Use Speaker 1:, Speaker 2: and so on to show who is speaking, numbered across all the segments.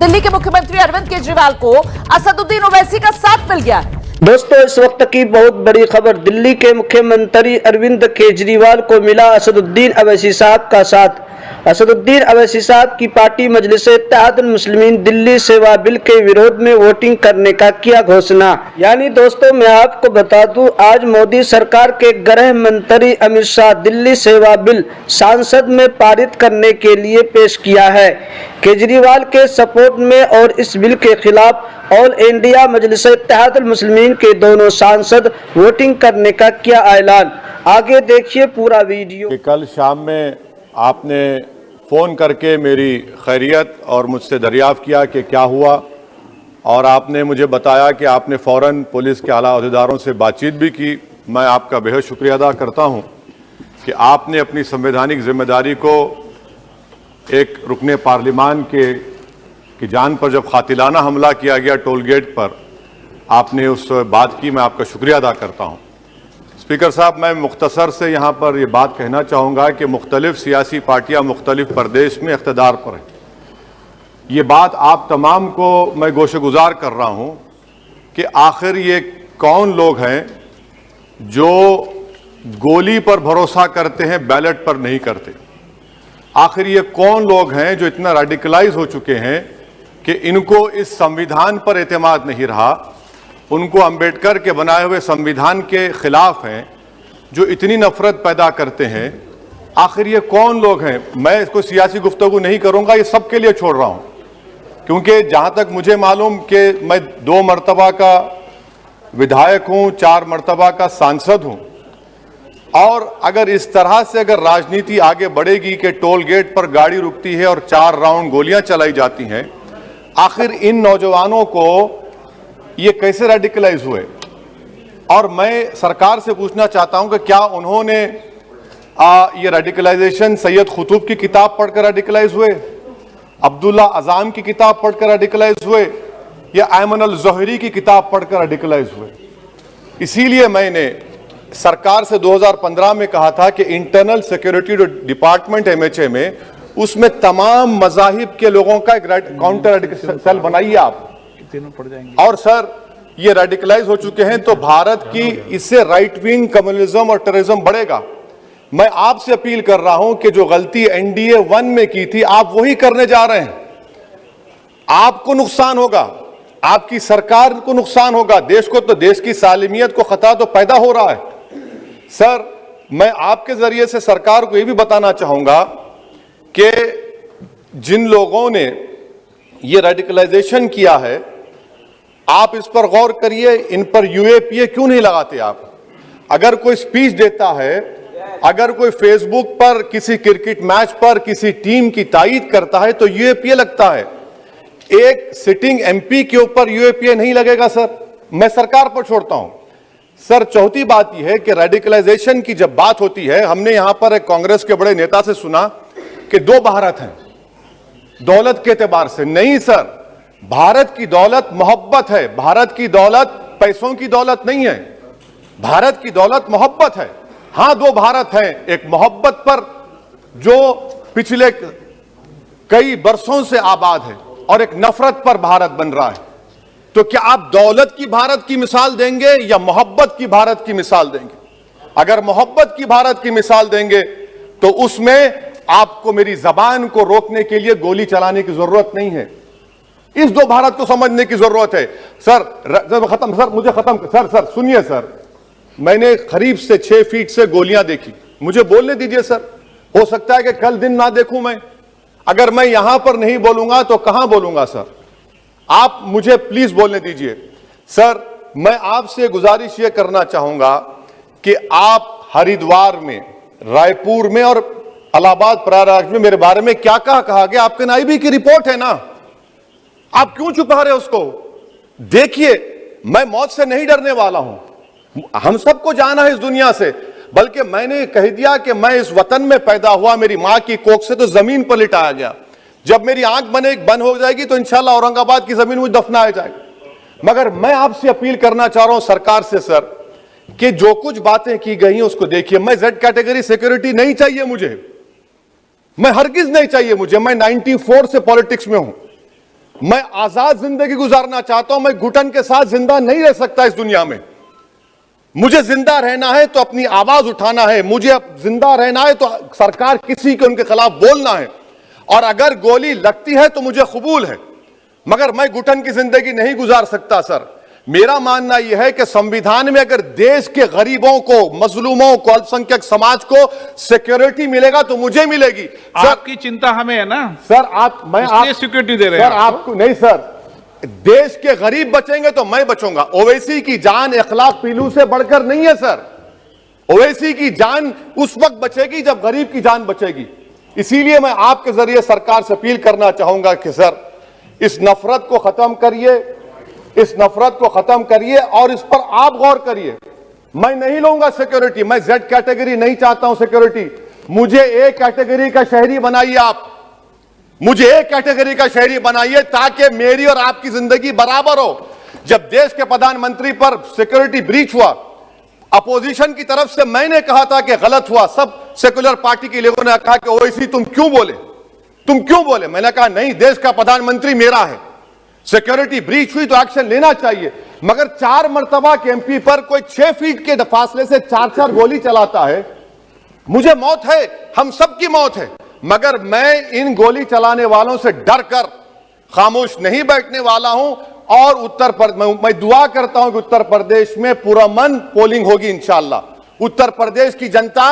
Speaker 1: दिल्ली के मुख्यमंत्री अरविंद केजरीवाल को असदुद्दीन ओवैसी का साथ मिल गया है।
Speaker 2: दोस्तों, इस वक्त की बहुत बड़ी खबर, दिल्ली के मुख्यमंत्री अरविंद केजरीवाल को मिला असदुद्दीन ओवैसी साहब का साथ। असदुद्दीन ओवैसी साहब की पार्टी मजलिस-ए-इत्तेहादुल मुस्लिमीन दिल्ली सेवा बिल के विरोध में वोटिंग करने का किया घोषणा। यानी दोस्तों, मैं आपको बता दूं, आज मोदी सरकार के गृह मंत्री अमित शाह दिल्ली सेवा बिल संसद में पारित करने के लिए पेश किया है। केजरीवाल के सपोर्ट में और इस बिल के खिलाफ ऑल इंडिया मजलिस-ए-इत्तेहादुल मुस्लिमीन के दोनों सांसद वोटिंग करने का किया ऐलान। आगे देखिए पूरा वीडियो।
Speaker 3: कल शाम में आपने फ़ोन करके मेरी खैरियत और मुझसे दरियाफ़्त किया कि क्या हुआ, और आपने मुझे बताया कि आपने फ़ौरन पुलिस के आला अहदेदारों से बातचीत भी की। मैं आपका बेहद शुक्रिया अदा करता हूं कि आपने अपनी संवैधानिक जिम्मेदारी को एक रुकने पार्लिमान की जान पर जब कातिलाना हमला किया गया टोल गेट पर, आपने उस बात की, मैं आपका शुक्रिया अदा करता हूं। स्पीकर साहब, मैं मुख्तसर से यहाँ पर ये बात कहना चाहूँगा कि मुख्तलिफ सियासी पार्टियाँ मुख्तलिफ प्रदेश में इख्तिदार पर हैं। ये बात आप तमाम को मैं गोशेगुजार कर रहा हूँ कि आखिर ये कौन लोग हैं जो गोली पर भरोसा करते हैं, बैलेट पर नहीं करते। आखिर ये कौन लोग हैं जो इतना रेडिकलाइज हो चुके हैं कि इनको इस संविधान पर एतमाद नहीं रहा, उनको अंबेडकर के बनाए हुए संविधान के खिलाफ हैं, जो इतनी नफरत पैदा करते हैं। आखिर ये कौन लोग हैं? मैं इसको सियासी गुफ्तगू नहीं करूंगा, ये सबके लिए छोड़ रहा हूं, क्योंकि जहां तक मुझे मालूम कि मैं 2 मरतबा का विधायक हूं, 4 मरतबा का सांसद हूं, और अगर इस तरह से अगर राजनीति आगे बढ़ेगी कि टोल गेट पर गाड़ी रुकती है और 4 राउंड गोलियां चलाई जाती हैं, आखिर इन नौजवानों को ये कैसे रेडिकलाइज हुए? और मैं सरकार से पूछना चाहता हूं कि क्या उन्होंने ये रेडिकलाइजेशन सैयद कुतुब की किताब पढ़कर रेडिकलाइज हुए, अब्दुल्ला अज़ाम की किताब पढ़कर रेडिकलाइज हुए, या अयमन अल ज़ोहरी की किताब पढ़कर रेडिकलाइज हुए? इसीलिए मैंने सरकार से 2015 में कहा था कि इंटरनल सिक्योरिटी डिपार्टमेंट MHA में, उसमें तमाम मज़ाहिब के लोगों का एक काउंटर रेडिकल सेल बनाइए आप। और सर, ये रेडिकलाइज हो चुके हैं तो भारत की इससे राइट विंग कम्युनिज्म और टेररिज्म बढ़ेगा। मैं आपसे अपील कर रहा हूं कि जो गलती NDA 1 में की थी, आप वही करने जा रहे हैं। आपको नुकसान होगा, आपकी सरकार को नुकसान होगा, देश को तो, देश की सालिमियत को खतरा तो पैदा हो रहा है। सर, मैं आपके जरिए से सरकार को यह भी बताना चाहूंगा कि जिन लोगों ने ये रेडिकलाइजेशन किया है, आप इस पर गौर करिए, इन पर UAPA क्यों नहीं लगाते आप? अगर कोई स्पीच देता है, अगर कोई फेसबुक पर किसी क्रिकेट मैच पर किसी टीम की तायीद करता है तो UAPA लगता है। एक सिटिंग MP के ऊपर UAPA नहीं लगेगा सर, मैं सरकार पर छोड़ता हूं। सर, चौथी बात यह है कि रेडिकलाइजेशन की जब बात होती है, हमने यहां पर एक कांग्रेस के बड़े नेता से सुना कि 2 भारत हैं दौलत के एतबार से। नहीं सर, भारत की दौलत मोहब्बत है, भारत की दौलत पैसों की दौलत नहीं है, भारत की दौलत मोहब्बत है। हां, 2 भारत हैं, एक मोहब्बत पर जो पिछले कई बरसों से आबाद है, और एक नफरत पर भारत बन रहा है। तो क्या आप दौलत की भारत की मिसाल देंगे या मोहब्बत की भारत की मिसाल देंगे? अगर मोहब्बत की भारत की मिसाल देंगे तो उसमें आपको मेरी जबान को रोकने के लिए गोली चलाने की जरूरत नहीं है। इस 2 भारत को समझने की जरूरत है। सर, खत्म सर, मुझे खत्म सर सुनिए सर, मैंने करीब से 6 फीट से गोलियां देखी, मुझे बोलने दीजिए सर। हो सकता है कि कल दिन ना देखूं मैं, अगर मैं यहां पर नहीं बोलूंगा तो कहां बोलूंगा सर? आप मुझे प्लीज बोलने दीजिए। सर, मैं आपसे गुजारिश यह करना चाहूंगा कि आप हरिद्वार में, रायपुर में और इलाहाबाद प्रयागराज में मेरे बारे में क्या कहा गया? आपके नाईबी की रिपोर्ट है ना, आप क्यों छुपा रहे उसको? देखिए, मैं मौत से नहीं डरने वाला हूं, हम सबको जाना है इस दुनिया से, बल्कि मैंने कह दिया कि मैं इस वतन में पैदा हुआ, मेरी मां की कोख से तो जमीन पर लिटाया गया। जब मेरी आंख बंद हो जाएगी तो इंशाल्लाह औरंगाबाद की जमीन मुझे दफनाया जाएगा। मगर मैं आपसे अपील करना चाह रहा हूं सरकार से सर, कि जो कुछ बातें की गई हैं उसको देखिए। मैं Z कैटेगरी सिक्योरिटी नहीं चाहिए मुझे, मैं हरगिज नहीं चाहिए मुझे। मैं 94 से पॉलिटिक्स में हूं, मैं आजाद जिंदगी गुजारना चाहता हूं। मैं घुटन के साथ जिंदा नहीं रह सकता इस दुनिया में। मुझे जिंदा रहना है तो अपनी आवाज उठाना है, मुझे अब जिंदा रहना है तो सरकार किसी के उनके खिलाफ बोलना है, और अगर गोली लगती है तो मुझे कबूल है, मगर मैं घुटन की जिंदगी नहीं गुजार सकता। सर, मेरा मानना यह है कि संविधान में अगर देश के गरीबों को, मजलूमों को, अल्पसंख्यक समाज को सिक्योरिटी मिलेगा तो मुझे मिलेगी। सर,
Speaker 4: आपकी चिंता हमें है ना
Speaker 3: सर, मैं
Speaker 4: सिक्योरिटी दे रहे हैं
Speaker 3: सर, आपको नहीं सर, देश के गरीब बचेंगे तो मैं बचूंगा। ओवैसी की जान इखलाक पीलू से बढ़कर नहीं है सर। ओवैसी की जान उस वक्त बचेगी जब गरीब की जान बचेगी। इसीलिए मैं आपके जरिए सरकार से अपील करना चाहूंगा कि सर, इस नफरत को खत्म करिए, इस नफरत को खत्म करिए और इस पर आप गौर करिए। मैं नहीं लूंगा सिक्योरिटी, मैं जेड कैटेगरी नहीं चाहता हूं सिक्योरिटी। मुझे ए कैटेगरी का शहरी बनाइए आप, मुझे एक कैटेगरी का शहरी बनाइए ताकि मेरी और आपकी जिंदगी बराबर हो। जब देश के प्रधानमंत्री पर सिक्योरिटी ब्रीच हुआ, अपोजिशन की तरफ से मैंने कहा था कि गलत हुआ, सब सेकुलर पार्टी के लोगों ने कहा कि ओवैसी तुम क्यों बोले। मैंने कहा नहीं, देश का प्रधानमंत्री मेरा है, सिक्योरिटी ब्रीच हुई तो एक्शन लेना चाहिए। मगर 4 मर्तबा के एमपी पर कोई 6 फीट के फासले से 4-4 गोली चलाता है। मुझे मौत है, हम सबकी मौत है, मगर मैं इन गोली चलाने वालों से डर कर खामोश नहीं बैठने वाला हूं। और मैं दुआ करता हूं कि उत्तर प्रदेश में पुरअमन पोलिंग होगी इंशाअल्लाह। उत्तर प्रदेश की जनता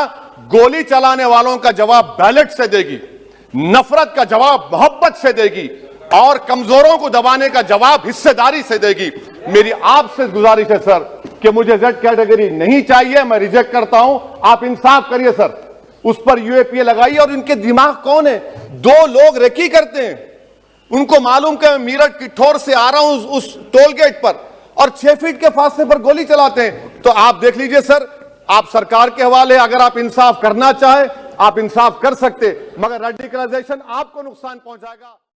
Speaker 3: गोली चलाने वालों का जवाब बैलेट से देगी, नफरत का जवाब मोहब्बत से देगी, और कमजोरों को दबाने का जवाब हिस्सेदारी से देगी। मेरी आपसे गुजारिश है सर कि मुझे जेड कैटेगरी नहीं चाहिए, मैं रिजेक्ट करता हूं। आप इंसाफ करिए सर, उस पर यूएपीए लगाइए। और इनके दिमाग कौन है? 2 लोग रेकी करते हैं, उनको मालूम कि मैं मीरठ किठौर से आ रहा हूं उस टोल गेट पर, और 6 फीट के फासले पर गोली चलाते हैं। तो आप देख लीजिए सर, आप सरकार के हवाले, अगर आप इंसाफ करना चाहे आप इंसाफ कर सकते, मगर रेडिकलाइजेशन आपको नुकसान पहुंचाएगा।